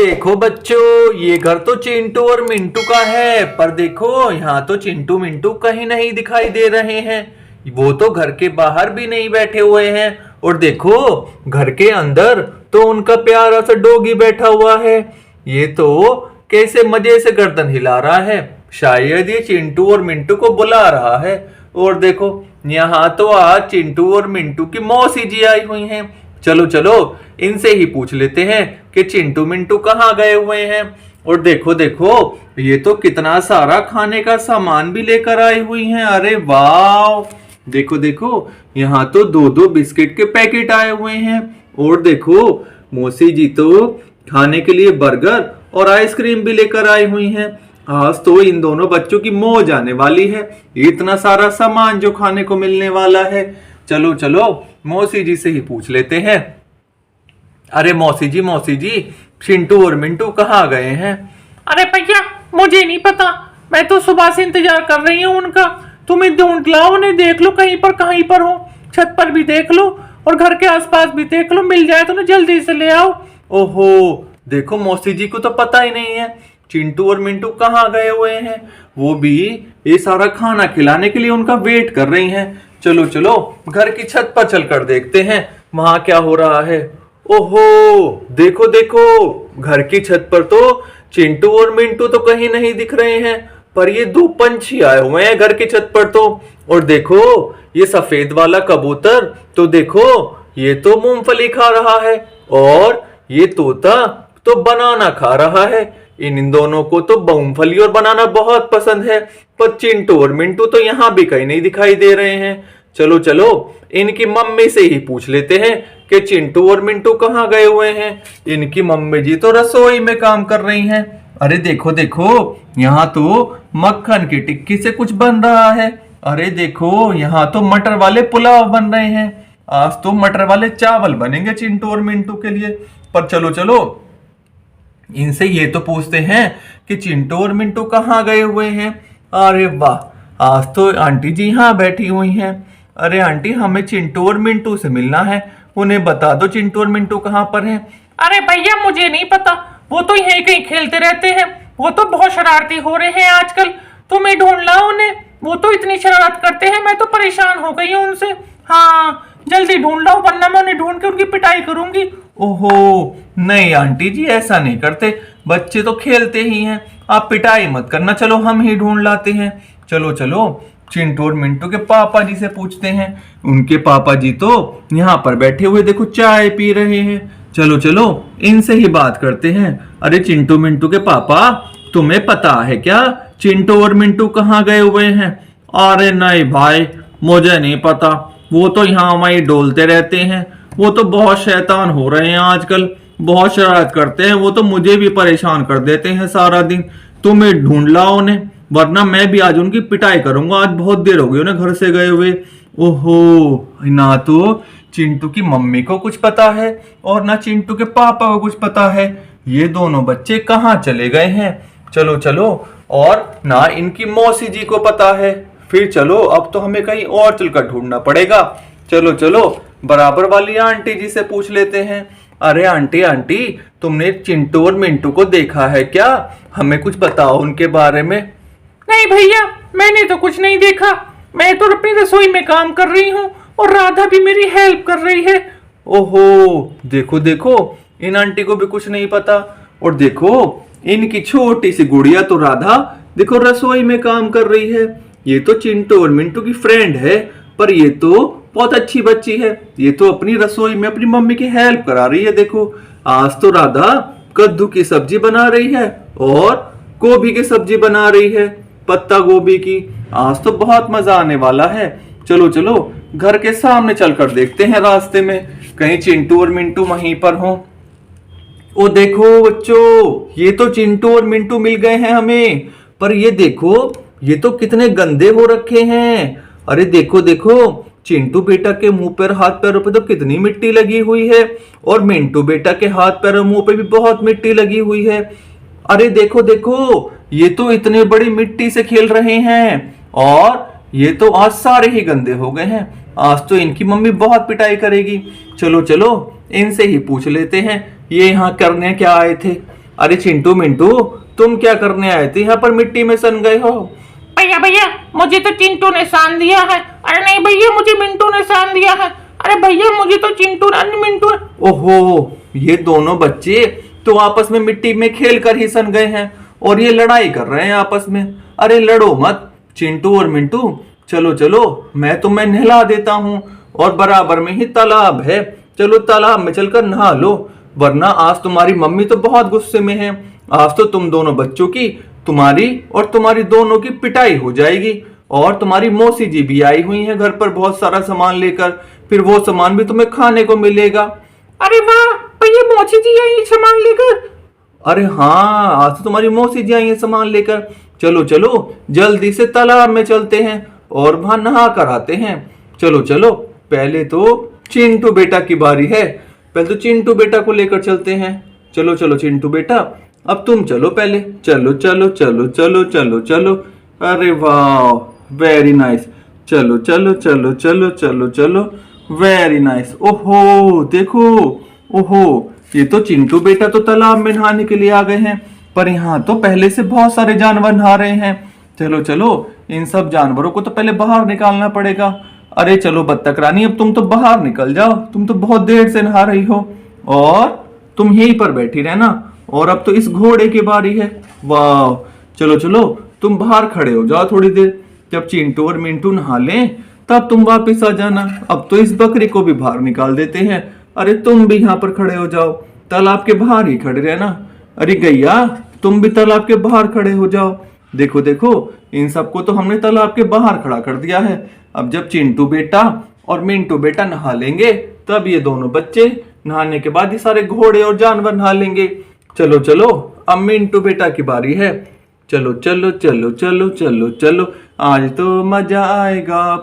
देखो बच्चों, ये घर तो चिंटू और मिंटू का है, पर देखो यहाँ तो चिंटू मिंटू कहीं नहीं दिखाई दे रहे हैं। वो तो घर के बाहर भी नहीं बैठे हुए हैं, और देखो घर के अंदर तो उनका प्यारा सा डॉगी बैठा हुआ है। ये तो कैसे मजे से गर्दन हिला रहा है, शायद ये चिंटू और मिंटू को बुला रहा है। और देखो यहाँ तो आज चिंटू और मिंटू की मौसी जी आई हुई हैं। चलो चलो इनसे ही पूछ लेते हैं कि चिंटू मिंटू कहाँ गए हुए हैं। और देखो देखो ये तो कितना सारा खाने का सामान भी लेकर आई हुई हैं। अरे वाह, देखो देखो यहाँ तो दो दो बिस्किट के पैकेट आए हुए हैं। और देखो मौसी जी तो खाने के लिए बर्गर और आइसक्रीम भी लेकर आई हुई हैं। आज तो इन दोनों बच्चों की मौज आने वाली है, इतना सारा सामान जो खाने को मिलने वाला है। चलो चलो मौसी जी से ही पूछ लेते हैं। अरे मौसी जी चिंटू और मिंटू कहाँ गए हैं? अरे भैया मुझे नहीं पता, मैं तो सुबह से इंतजार कर रही हूँ उनका। तुम्हें ढूंढ लाओ, उन्हें देख लो कहीं पर हो, छत पर भी देख लो और घर के आसपास भी देख लो, मिल जाए तो ना जल्दी से ले आओ। ओहो, देखो मौसी जी को तो पता ही नहीं है चिंटू और मिंटू कहाँ गए हुए हैं। वो भी ये सारा खाना खिलाने के लिए उनका वेट कर रही हैं। चलो चलो घर की छत पर चलकर देखते हैं वहां क्या हो रहा है। ओहो, देखो देखो घर की छत पर तो चिंटू और मिंटू तो कहीं नहीं दिख रहे हैं, पर ये दो पंछी आए हुए हैं घर की छत पर तो। और देखो ये सफेद वाला कबूतर तो देखो ये तो मूंगफली खा रहा है, और ये तोता तो बनाना खा रहा है। इन दोनों को तो मूंगफली और बनाना बहुत पसंद है, पर चिंटू और मिंटू तो यहाँ भी कहीं नहीं दिखाई दे रहे हैं। चलो चलो इनकी मम्मी से ही पूछ लेते हैं कि चिंटू और मिंटू कहाँ गए हुए हैं। इनकी मम्मी जी तो रसोई में काम कर रही हैं। अरे देखो देखो यहाँ तो मक्खन की टिक्की से कुछ बन रहा है। अरे देखो यहाँ तो मटर वाले पुलाव बन रहे हैं। आज तो मटर वाले चावल बनेंगे चिंटू और मिंटू के लिए। पर चलो चलो इनसे ये तो पूछते हैं कि चिंटू और मिंटू कहाँ गए हुए हैं। अरे वाह, आज तो आंटी जी यहाँ बैठी हुई हैं। अरे आंटी, हमें चिंटू और मिंटू से मिलना है, उन्हें बता दो चिंटू और मिंटू कहाँ पर हैं। अरे भैया मुझे नहीं पता, वो तो यहीं कहीं खेलते रहते हैं, वो तो बहुत शरारती हो रहे हैं आजकल। तुम्हें ढूंढ लाओ उन्हें, वो तो इतनी शरारत करते हैं, मैं तो परेशान हो गई हूँ उनसे। हाँ जल्दी ढूंढ लाओ, वरना मैं उन्हें ढूंढ के उनकी पिटाई करूंगी। ओहो नहीं आंटी जी, ऐसा नहीं करते, बच्चे तो खेलते ही हैं, आप पिटाई मत करना। चलो हम ही ढूंढ लाते हैं। चलो चलो चिंटू और मिंटू के पापा जी से पूछते हैं। उनके पापा जी तो यहाँ पर बैठे हुए देखो चाय पी रहे हैं। चलो चलो इनसे ही बात करते हैं। अरे चिंटू मिंटू के पापा, तुम्हें पता है क्या चिंटू और मिंटू कहाँ गए हुए हैं? अरे नहीं भाई, मुझे नहीं पता, वो तो यहाँ वहीं डोलते रहते हैं, वो तो बहुत शैतान हो रहे हैं आजकल, बहुत शरारत करते हैं, वो तो मुझे भी परेशान कर देते हैं सारा दिन। तुम्हें ढूंढ लाओ उन्हें, वरना मैं भी आज उनकी पिटाई करूंगा, आज बहुत देर हो गई उन्हें घर से गए हुए। ओहो, ना तो चिंटू की मम्मी को कुछ पता है और ना चिंटू के पापा को कुछ पता है, ये दोनों बच्चे कहाँ चले गए हैं। चलो चलो, और ना इनकी मौसी जी को पता है। फिर चलो अब तो हमें कहीं और चलकर ढूंढना पड़ेगा। चलो चलो बराबर वाली आंटी जी से पूछ लेते हैं। अरे आंटी आंटी, तुमने चिंटू और मिंटू को देखा है क्या? हमें कुछ बताओ उनके बारे में। नहीं भैया, मैंने तो कुछ नहीं देखा, मैं तो अपनी रसोई में काम कर रही हूँ और राधा भी मेरी हेल्प कर रही है। ओहो, देखो देखो इन आंटी को भी कुछ नहीं पता। और देखो इनकी छोटी सी गुड़िया तो राधा देखो रसोई में काम कर रही है। ये तो चिंटू और मिंटू की फ्रेंड है, पर ये तो बहुत अच्छी बच्ची है, ये तो अपनी रसोई में अपनी मम्मी की हेल्प करा रही है। देखो आज तो राधा कद्दू की सब्जी बना रही है और गोभी की सब्जी बना रही है, पत्ता गोभी की। आज तो बहुत मजा आने वाला है। चलो चलो घर के सामने चलकर देखते हैं रास्ते में कहीं चिंटू और मिंटू वहीं पर हों। ओ देखो बच्चों, ये तो चिंटू और मिंटू मिल गए हैं हमें, पर ये देखो ये तो कितने गंदे हो रखे हैं। अरे देखो देखो, चिंटू बेटा के मुंह पर हाथ पैरों पे तो कितनी मिट्टी लगी हुई है, और मिंटू बेटा के हाथ पैरों मुंह पे भी बहुत मिट्टी लगी हुई है। अरे देखो देखो, ये तो इतने बड़ी मिट्टी से खेल रहे हैं, और ये तो आज सारे ही गंदे हो गए हैं। आज तो इनकी मम्मी बहुत पिटाई करेगी। चलो चलो इनसे ही पूछ लेते हैं ये यहाँ करने क्या आए थे। अरे चिंटू मिंटू, तुम क्या करने आए थे यहाँ पर, मिट्टी में सन गए हो? भैया भैया, मुझे तो चिंटू ने सान दिया है। अरे नहीं भैया, मुझे मिंटू ने सान दिया है। अरे भैया, मुझे तो चिंटू मिंटू। ओहो, ये दोनों बच्चे तो आपस में मिट्टी में खेल कर ही सन गए हैं और ये लड़ाई कर रहे हैं आपस में। अरे लड़ो मत चिंटू और मिंटू, चलो चलो मैं तुम्हें नहला देता हूँ, और बराबर में ही तालाब है, चलो तालाब में चलकर नहा लो, वरना आज तुम्हारी मम्मी तो बहुत गुस्से में है। आज तो तुम दोनों बच्चों की, तुम्हारी और तुम्हारी दोनों की पिटाई हो जाएगी। और तुम्हारी मौसी जी भी आई हुई है घर पर बहुत सारा सामान लेकर, फिर वो सामान भी तुम्हें खाने को मिलेगा। अरे वाह भैया, मौसी जी आई सामान लेकर। अरे हाँ, आज तो तुम्हारी मौसी जी आई है सामान लेकर। चलो चलो जल्दी से तालाब में चलते हैं और वहां नहा कर आते हैं। चलो चलो, पहले तो चिंटू बेटा की बारी है, पहले तो चिंटू बेटा को लेकर चलते हैं। चलो चलो चिंटू बेटा, अब तुम चलो पहले, चलो चलो चलो चलो चलो चलो। अरे वाह, वेरी नाइस, चलो चलो चलो चलो चलो चलो, वेरी नाइस। ओहो देखो, ओहो ये तो चिंटू बेटा तो तालाब में नहाने के लिए आ गए हैं, पर यहाँ तो पहले से बहुत सारे जानवर नहा रहे हैं। चलो चलो, इन सब जानवरों को तो पहले बाहर निकालना पड़ेगा। अरे चलो बत्तख रानी, अब तुम तो बाहर निकल जाओ, तुम तो बहुत देर से नहा रही हो, और तुम यहीं पर बैठी रहना। और अब तो इस घोड़े की बारी है। वाह, चलो चलो तुम बाहर खड़े हो जाओ थोड़ी देर, जब चिंटू और मिंटू नहा लें तब तुम वापस आ जाना। अब तो इस बकरी को भी बाहर निकाल देते हैं। अरे तुम भी यहाँ पर खड़े हो जाओ, तालाब के बाहर ही खड़े रहना। अरे गैया, तुम भी तालाब के बाहर खड़े हो जाओ। देखो देखो, इन सबको तो हमने तालाब के बाहर खड़ा कर दिया है। अब जब चिंटू बेटा और मिंटू बेटा नहा लेंगे, तब ये दोनों बच्चे नहाने के बाद ये सारे घोड़े और जानवर नहा लेंगे। चलो चलो, अब मिंटू बेटा की बारी है। चलो चलो चलो चलो चलो चलो, आज तो मजा आएगा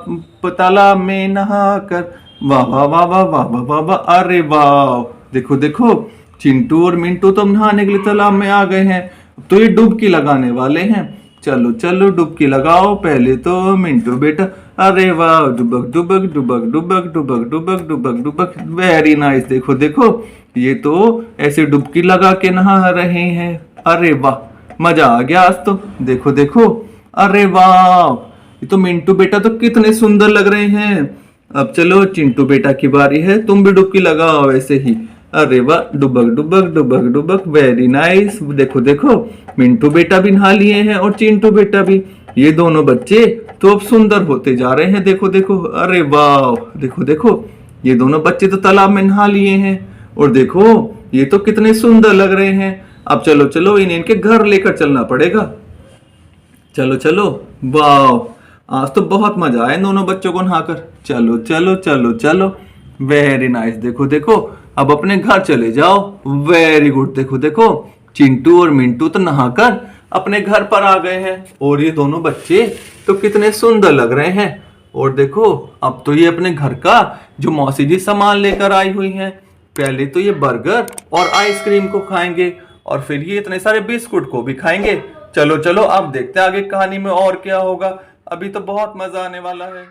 तालाब में नहाकर। वाह वाह वाह वाह वाह वाह वाह वाह, अरे वाह, देखो देखो चिंटू और मिंटू तो नहाने के लिए तालाब में आ गए हैं। तो ये डुबकी लगाने वाले हैं। चलो चलो डुबकी लगाओ, पहले तो मिंटू बेटा। अरे वाह, डुबक डुबक डुबक डुबक डुबक डुबक डुबक डुबक, वेरी नाइस। देखो देखो, ये तो ऐसे डुबकी लगा के नहा रहे हैं। अरे वाह, मजा आ गया आज तो। देखो देखो, अरे वाह, ये तो मिंटू बेटा तो कितने सुंदर लग रहे हैं। अब चलो चिंटू बेटा की बारी है, तुम भी डुबकी लगाओ ऐसे ही। अरे वाह, डुबक डुबक डुबक डुबक, वेरी नाइस। देखो देखो, मिंटू बेटा भी नहा लिए हैं और चिंटू बेटा भी। ये दोनों बच्चे तो अब सुंदर होते जा रहे हैं। देखो देखो, अरे वाह, देखो देखो, ये दोनों बच्चे तो तालाब में नहा लिए हैं, और देखो ये तो कितने सुंदर लग रहे हैं। अब चलो चलो, इनके घर लेकर चलना पड़ेगा। चलो चलो, वाह, आज तो बहुत मजा आया दोनों बच्चों को नहाकर। चलो चलो चलो चलो, वेरी नाइस। देखो देखो, अब अपने घर चले जाओ। Very good. देखो देखो, चिंटू और मिंटू तो नहाकर अपने घर पर आ गए हैं, और ये दोनों बच्चे तो कितने सुंदर लग रहे हैं। और देखो, अब तो ये अपने घर का जो मौसी जी सामान लेकर आई हुई हैं, पहले तो ये बर्गर और आइसक्रीम को खाएंगे, और फिर ये इतने सारे बिस्कुट को भी खाएंगे। चलो चलो, अब देखते हैं आगे कहानी में और क्या होगा। अभी तो बहुत मजा आने वाला है।